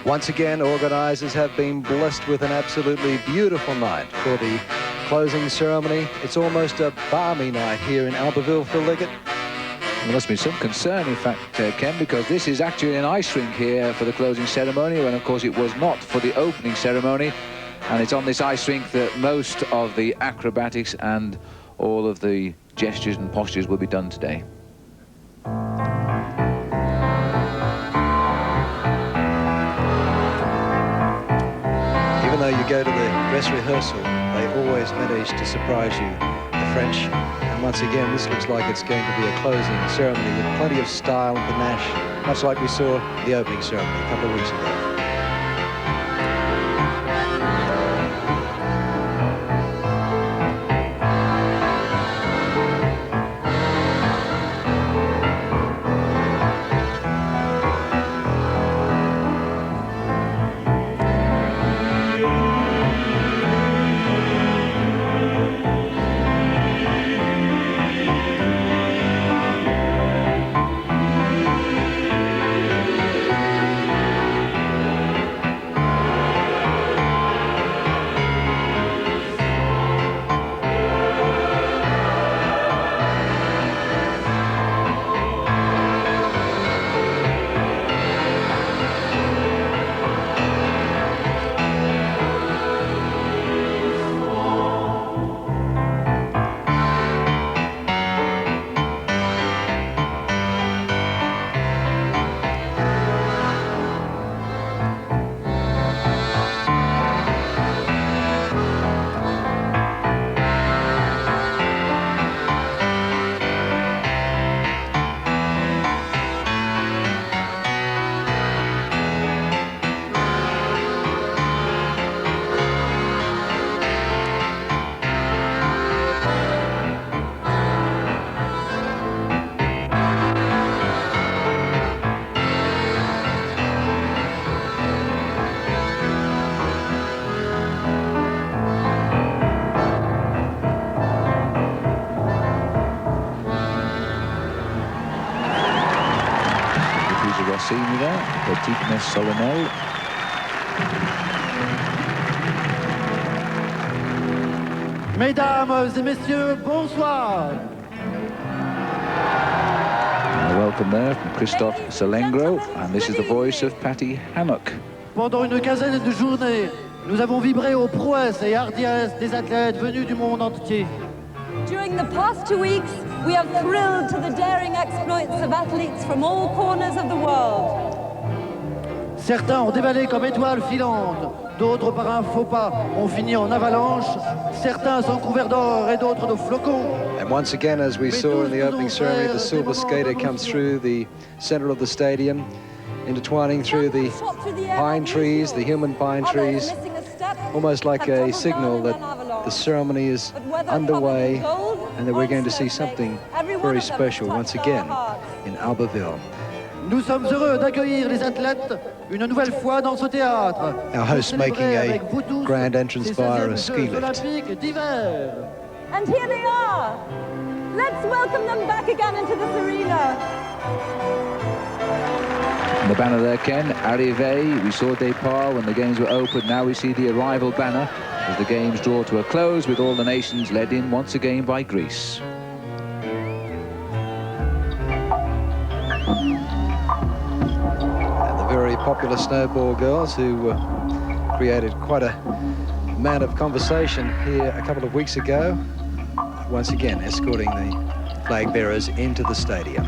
Once again, organisers have been blessed with an absolutely beautiful night for the closing ceremony. It's almost a balmy night here in Albertville, Phil Leggett. There must be some concern, in fact, Ken, because this is actually an ice rink here for the closing ceremony, when, of course, it was not for the opening ceremony. And it's on this ice rink that most of the acrobatics and all of the gestures and postures will be done today. Even though you go to the dress rehearsal, they always manage to surprise you, the French. And once again, this looks like it's going to be a closing ceremony with plenty of style and panache, much like we saw the opening ceremony a couple of weeks ago. Petite messe solennelle. Mesdames et messieurs, bonsoir. Welcome there from Christophe Salengro, and this is the voice of Patty Hammock. Pendant une quinzaine de journées, nous avons vibré aux prouesses et hardiesses des athlètes venus du monde entier. During the past 2 weeks, we have thrilled to the daring exploits of athletes from all corners of the world. Certains ont dévalé comme étoiles filantes, d'autres par un faux pas ont fini en avalanche, certains sont couverts d'or et d'autres de flocons. And once again, as we saw in the opening ceremony, the silver skater comes through the center of the stadium, intertwining through the pine trees, the human pine trees, almost like a signal that the ceremony is underway and that we're going to see something very special once again in Albertville. Nous sommes heureux d'accueillir les athlètes une nouvelle fois dans ce théâtre. Our host making a grand entrance via a ski lift. And here they are. Let's welcome them back again into this arena. The banner there, Ken, Arrivée. We saw départ when the games were opened. Now we see the arrival banner as the games draw to a close, with all the nations led in once again by Greece. Very popular snowball girls who created quite a amount of conversation here a couple of weeks ago, once again escorting the flag bearers into the stadium.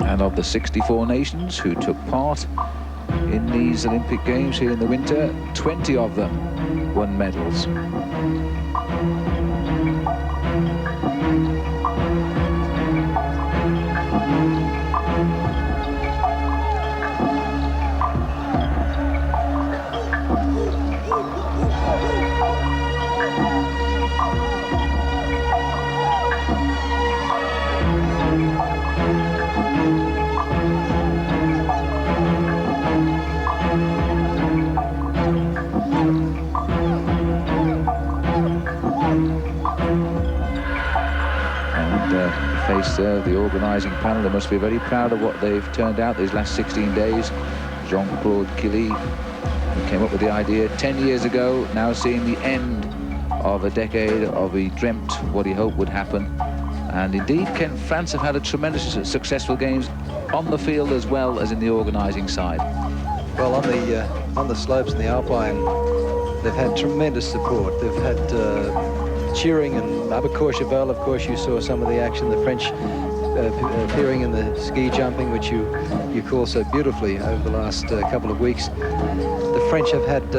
And of the 64 nations who took part in these Olympic Games here in the winter, 20 of them won medals. face the organising panel. They must be very proud of what they've turned out these last 16 days. Jean-Claude Killy, who came up with the idea 10 years ago, now seeing the end of a decade of he dreamt what he hoped would happen. And indeed, Ken, France have had a tremendous successful games on the field as well as in the organising side. Well, on the slopes and the Alpine, they've had tremendous support. They've had cheering, and up at Courchevel, of course, you saw some of the action. The French appearing in the ski jumping, which you call so beautifully over the last couple of weeks. The French have had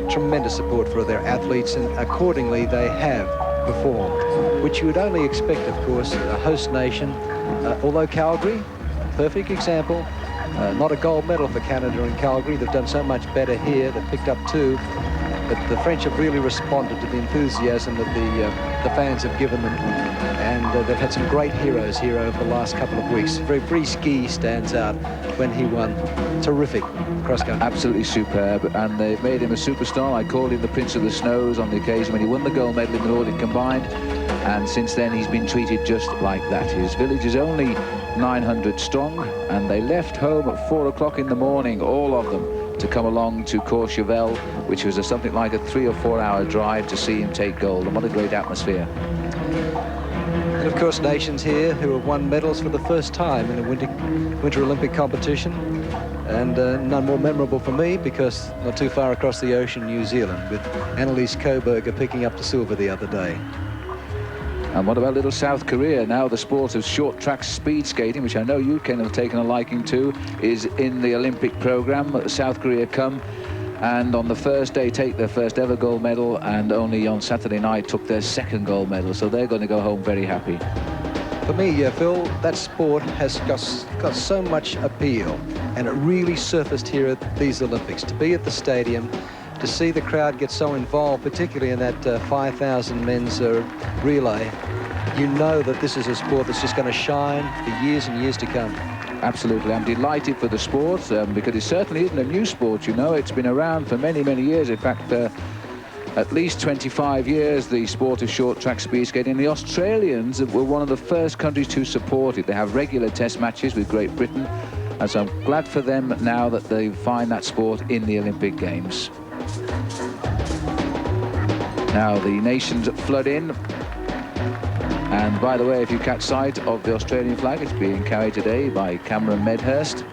tremendous support for their athletes, and accordingly they have performed, which you would only expect, of course, a host nation. Although Calgary, perfect example, not a gold medal for Canada in Calgary. They've done so much better here. They've picked up 2. But the French have really responded to the enthusiasm that the fans have given them, and they've had some great heroes here over the last couple of weeks. Ski stands out when he won. Terrific cross country. Absolutely superb, and they've made him a superstar. I called him the Prince of the Snows on the occasion when he won the gold medal in the Nordic combined, and since then he's been treated just like that. His village is only 900 strong, and they left home at 4 o'clock in the morning, all of them, to come along to Courchevel, which was something like a 3 or 4 hour drive to see him take gold. And what a great atmosphere. And of course, nations here who have won medals for the first time in a Winter Olympic competition. And none more memorable for me, because not too far across the ocean, New Zealand, with Annelies Koberger picking up the silver the other day. And what about little South Korea? Now the sport of short track speed skating, which I know you, Ken, have taken a liking to, is in the Olympic program. South Korea come and on the first day take their first ever gold medal, and only on Saturday night took their second gold medal. So they're going to go home very happy. For me, Phil, that sport has got so much appeal, and it really surfaced here at these Olympics. To be at the stadium, to see the crowd get so involved, particularly in that 5,000 men's relay, you know that this is a sport that's just going to shine for years and years to come. Absolutely. I'm delighted for the sport, because it certainly isn't a new sport, you know. It's been around for many, many years. In fact, at least 25 years, the sport of short track speed skating. The Australians were one of the first countries to support it. They have regular test matches with Great Britain, and so I'm glad for them now that they find that sport in the Olympic Games. Now the nations flood in, and by the way, if you catch sight of the Australian flag, it's being carried today by Cameron Medhurst.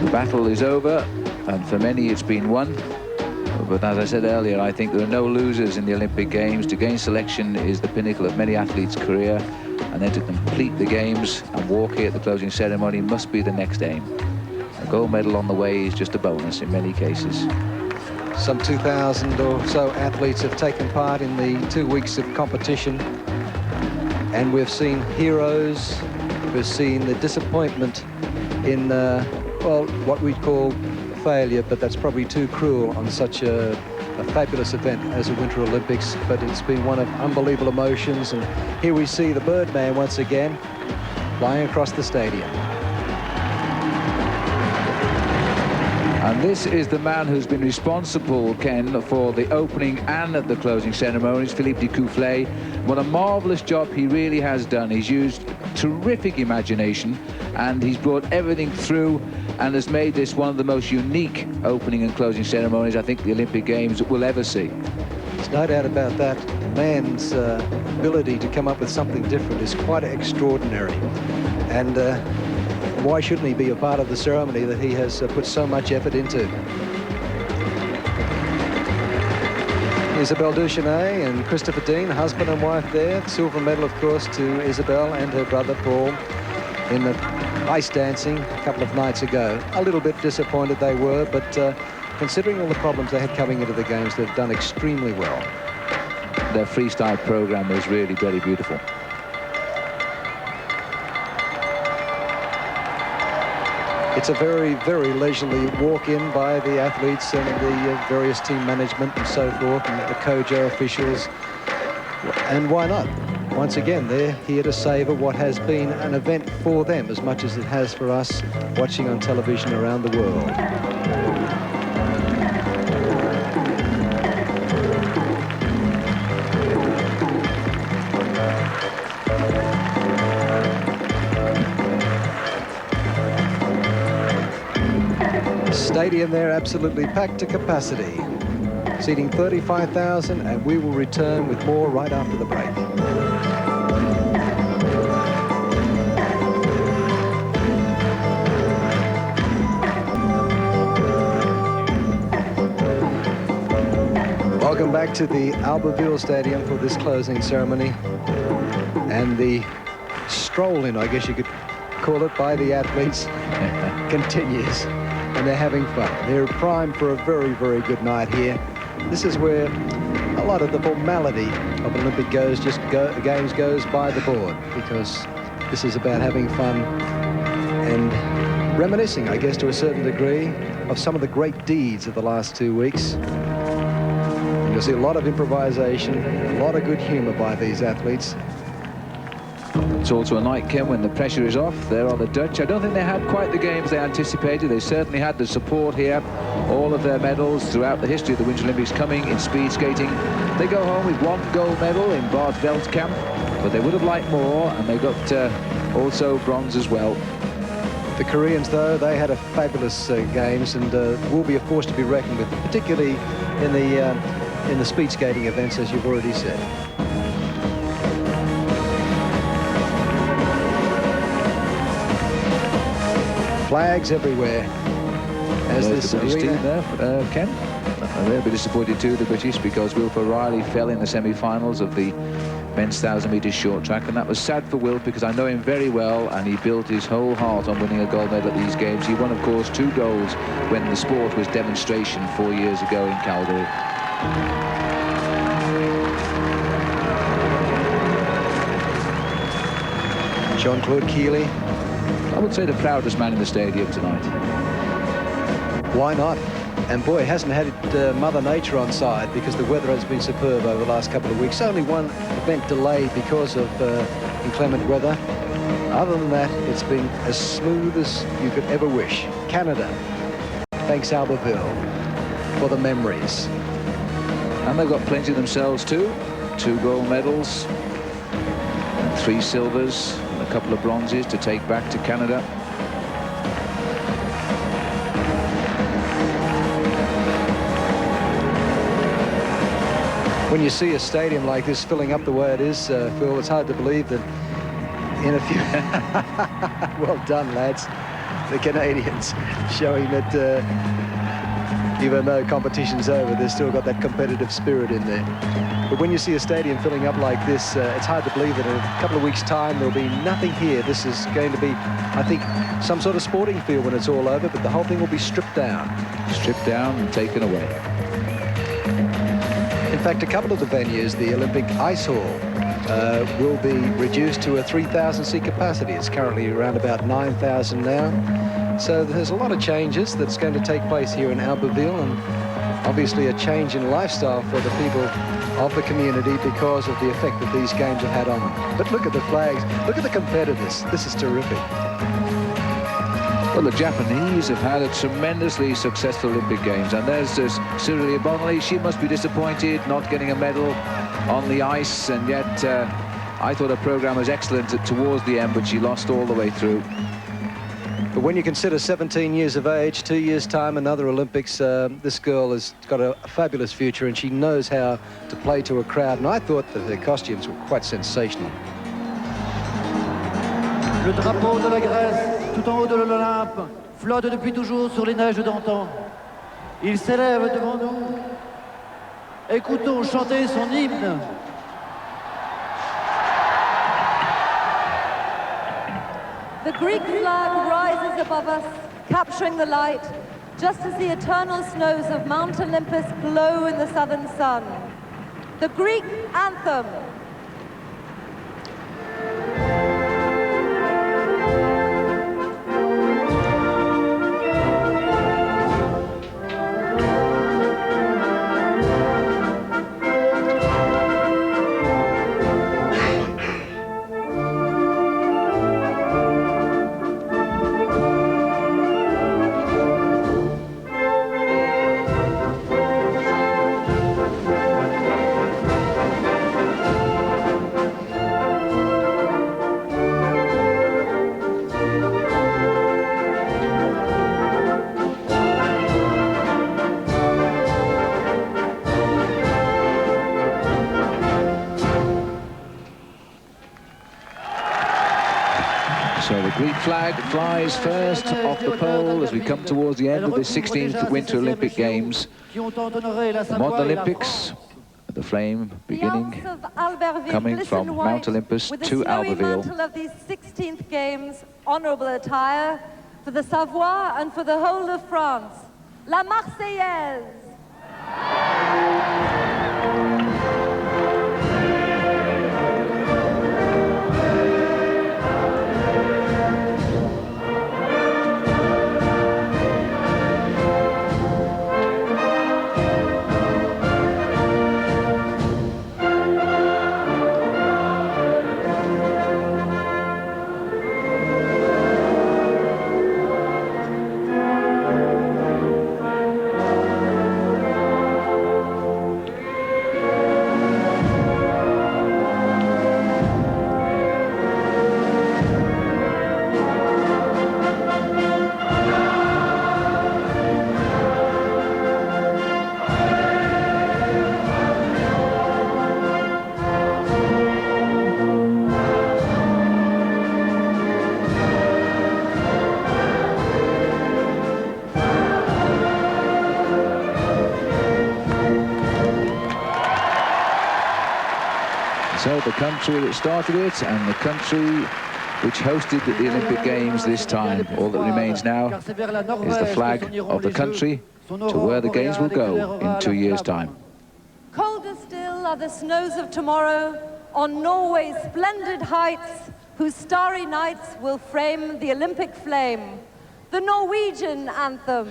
The battle is over, and for many it's been won. But as I said earlier, I think there are no losers in the Olympic Games. To gain selection is the pinnacle of many athletes' career, and then to complete the Games and walk here at the closing ceremony must be the next aim. A gold medal on the way is just a bonus in many cases. Some 2,000 or so athletes have taken part in the 2 weeks of competition, and we've seen heroes. We've seen the disappointment in, well, what we'd call failure, but that's probably too cruel on such a fabulous event as the Winter Olympics. But it's been one of unbelievable emotions, and here we see the Birdman once again flying across the stadium. And this is the man who's been responsible, Ken, for the opening and the closing ceremonies, Philippe de Coufflet. What a marvellous job he really has done. He's used terrific imagination, and he's brought everything through and has made this one of the most unique opening and closing ceremonies I think the Olympic Games will ever see. There's no doubt about that. The man's ability to come up with something different is quite extraordinary. And why shouldn't he be a part of the ceremony that he has put so much effort into? Isabelle Duchesnay and Christopher Dean, husband and wife there. The silver medal, of course, to Isabelle and her brother Paul in the ice dancing a couple of nights ago. A little bit disappointed they were, but considering all the problems they had coming into the Games, they've done extremely well. Their freestyle program was really very beautiful. It's a very, very leisurely walk-in by the athletes and the various team management and so forth, and the COJO officials. And why not? Once again, they're here to savour what has been an event for them as much as it has for us watching on television around the world. stadium there absolutely packed to capacity, seating 35,000, and we will return with more right after the break. Welcome back to the Albertville Stadium for this closing ceremony, and the stroll in, I guess you could call it, by the athletes continues, and they're having fun. They're primed for a very, very good night here. This is where a lot of the formality of Olympic Games goes by the board, because this is about having fun and reminiscing, I guess, to a certain degree, of some of the great deeds of the last 2 weeks. You'll see a lot of improvisation, a lot of good humor by these athletes. It's also a night, Ken, when the pressure is off. There are the Dutch. I don't think they had quite the games they anticipated. They certainly had the support here. All of their medals throughout the history of the Winter Olympics coming in speed skating. They go home with 1 gold medal in Bart Veldkamp, but they would have liked more, and they got also bronze as well. The Koreans, though, they had a fabulous games, and will be a force to be reckoned with, particularly in the speed skating events, as you've already said. Flags everywhere as There's this the British arena. team there, Ken. They'll be disappointed too, the British, because Wilfred Riley fell in the semi-finals of the men's 1,000 metres short track, and that was sad for Wilf, because I know him very well, and he built his whole heart on winning a gold medal at these games. He won, of course, 2 golds when the sport was demonstration 4 years ago in Calgary. Jean-Claude Keely. I would say the proudest man in the stadium tonight. Why not? And boy, hasn't had Mother Nature on side, because the weather has been superb over the last couple of weeks. Only one event delayed because of inclement weather. Other than that, it's been as smooth as you could ever wish. Canada thanks Albertville for the memories. And they've got plenty themselves too. 2 gold medals, 3 silvers, and a couple of bronzes to take back to Canada. When you see a stadium like this filling up the way it is, Phil, it's hard to believe that in a few... Well done, lads. The Canadians showing that even though competition's over, they've still got that competitive spirit in there. But when you see a stadium filling up like this, it's hard to believe that in a couple of weeks' time there'll be nothing here. This is going to be, I think, some sort of sporting field when it's all over, but the whole thing will be stripped down. Stripped down and taken away. In fact, a couple of the venues, the Olympic Ice Hall, will be reduced to a 3,000 seat capacity. It's currently around about 9,000 now. So there's a lot of changes that's going to take place here in Albertville, and obviously a change in lifestyle for the people of the community because of the effect that these games have had on them. But look at the flags, look at the competitors. This is terrific. Well, the Japanese have had a tremendously successful Olympic Games, and there's Cyril Bonley. She must be disappointed not getting a medal on the ice, and yet I thought her program was excellent towards the end, but she lost all the way through. But when you consider 17 years of age, 2 years' time, another Olympics, this girl has got a fabulous future, and she knows how to play to a crowd. And I thought that her costumes were quite sensational. Le drapeau de la Grèce, tout en haut de l'Olympe, flotte depuis toujours sur les neiges d'antan. Il s'élève devant nous. Écoutons chanter son hymne. The Greek flag rises above us, capturing the light, just as the eternal snows of Mount Olympus glow in the southern sun. The Greek anthem. So the Greek flag flies first off the pole as we come towards the end of the 16th Winter Olympic Games. The modern Olympics, the flame beginning, coming from Mount Olympus to Albertville. With the mantle of these 16th Games, honourable attire for the Savoie and for the whole of France. La Marseillaise. So the country that started it and the country which hosted the Olympic Games this time. All that remains now is the flag of the country to where the Games will go in 2 years' time. Colder still are the snows of tomorrow on Norway's splendid heights, whose starry nights will frame the Olympic flame. The Norwegian anthem.